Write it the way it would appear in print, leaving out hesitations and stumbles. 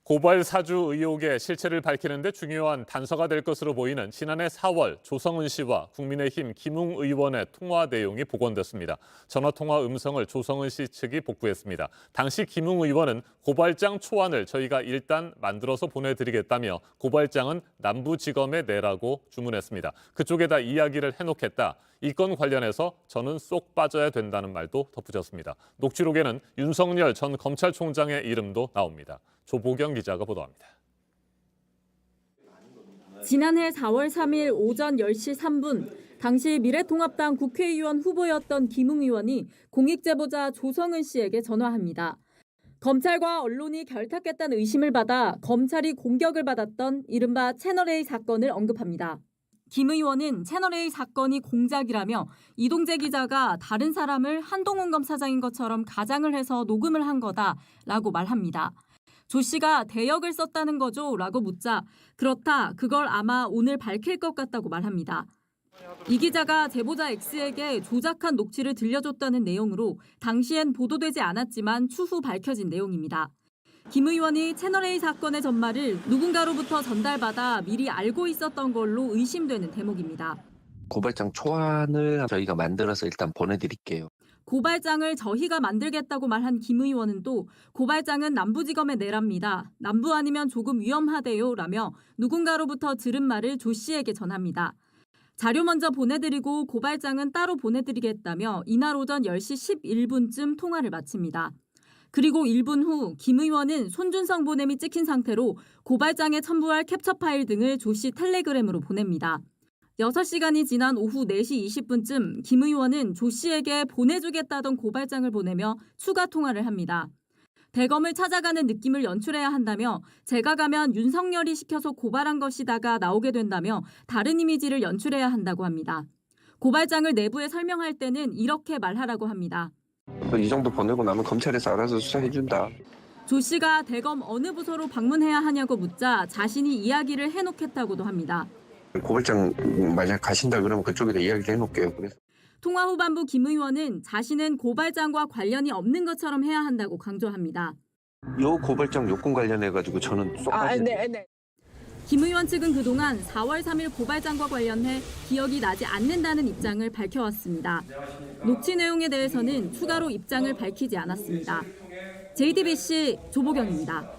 고발 사주 의혹의 실체를 밝히는 데 중요한 단서가 될 것으로 보이는 지난해 4월 조성은 씨와 국민의힘 김웅 의원의 통화 내용이 복원됐습니다. 전화통화 음성을 조성은 씨 측이 복구했습니다. 당시 김웅 의원은 고발장 초안을 저희가 일단 만들어서 보내드리겠다며 고발장은 남부지검에 내라고 주문했습니다. 그쪽에다 이야기를 해놓겠다. 이 건 관련해서 저는 쏙 빠져야 된다는 말도 덧붙였습니다. 녹취록에는 윤석열 전 검찰총장의 이름도 나옵니다. 조보경 기자가 보도합니다. 지난해 4월 3일 오전 10시 3분, 당시 미래통합당 국회의원 후보였던 김웅 의원이 공익제보자 조성은 씨에게 전화합니다. 검찰과 언론이 결탁했다는 의심을 받아 검찰이 공격을 받았던 이른바 채널A 사건을 언급합니다. 김 의원은 채널A 사건이 공작이라며 이동재 기자가 다른 사람을 한동훈 검사장인 것처럼 가장을 해서 녹음을 한 거다라고 말합니다. 조 씨가 대역을 썼다는 거죠? 라고 묻자 그렇다, 그걸 아마 오늘 밝힐 것 같다고 말합니다. 이 기자가 제보자 X에게 조작한 녹취를 들려줬다는 내용으로 당시엔 보도되지 않았지만 추후 밝혀진 내용입니다. 김 의원이 채널A 사건의 전말을 누군가로부터 전달받아 미리 알고 있었던 걸로 의심되는 대목입니다. 고발장 초안을 저희가 만들어서 일단 보내드릴게요. 고발장을 저희가 만들겠다고 말한 김 의원은 또 고발장은 남부지검에 내랍니다. 남부 아니면 조금 위험하대요 라며 누군가로부터 들은 말을 조 씨에게 전합니다. 자료 먼저 보내드리고 고발장은 따로 보내드리겠다며 이날 오전 10시 11분쯤 통화를 마칩니다. 그리고 1분 후 김 의원은 손준성 보냄이 찍힌 상태로 고발장에 첨부할 캡처 파일 등을 조 씨 텔레그램으로 보냅니다. 6시간이 지난 오후 4시 20분쯤 김 의원은 조 씨에게 보내주겠다던 고발장을 보내며 추가 통화를 합니다. 대검을 찾아가는 느낌을 연출해야 한다며 제가 가면 윤석열이 시켜서 고발한 것이다가 나오게 된다며 다른 이미지를 연출해야 한다고 합니다. 고발장을 내부에 설명할 때는 이렇게 말하라고 합니다. 이 정도 보내고 나면 검찰에서 알아서 수사해준다. 조 씨가 대검 어느 부서로 방문해야 하냐고 묻자 자신이 이야기를 해놓겠다고도 합니다. 고발장 만약 가신다 그러면 그쪽에다 이야기를 해놓을게요. 그래서. 통화 후반부 김 의원은 자신은 고발장과 관련이 없는 것처럼 해야 한다고 강조합니다. 요 고발장 요건 관련해가지고 저는 쏙 빠지는데. 김 의원 측은 그동안 4월 3일 고발장과 관련해 기억이 나지 않는다는 입장을 밝혀왔습니다. 녹취 내용에 대해서는 추가로 입장을 밝히지 않았습니다. JTBC 조보경입니다.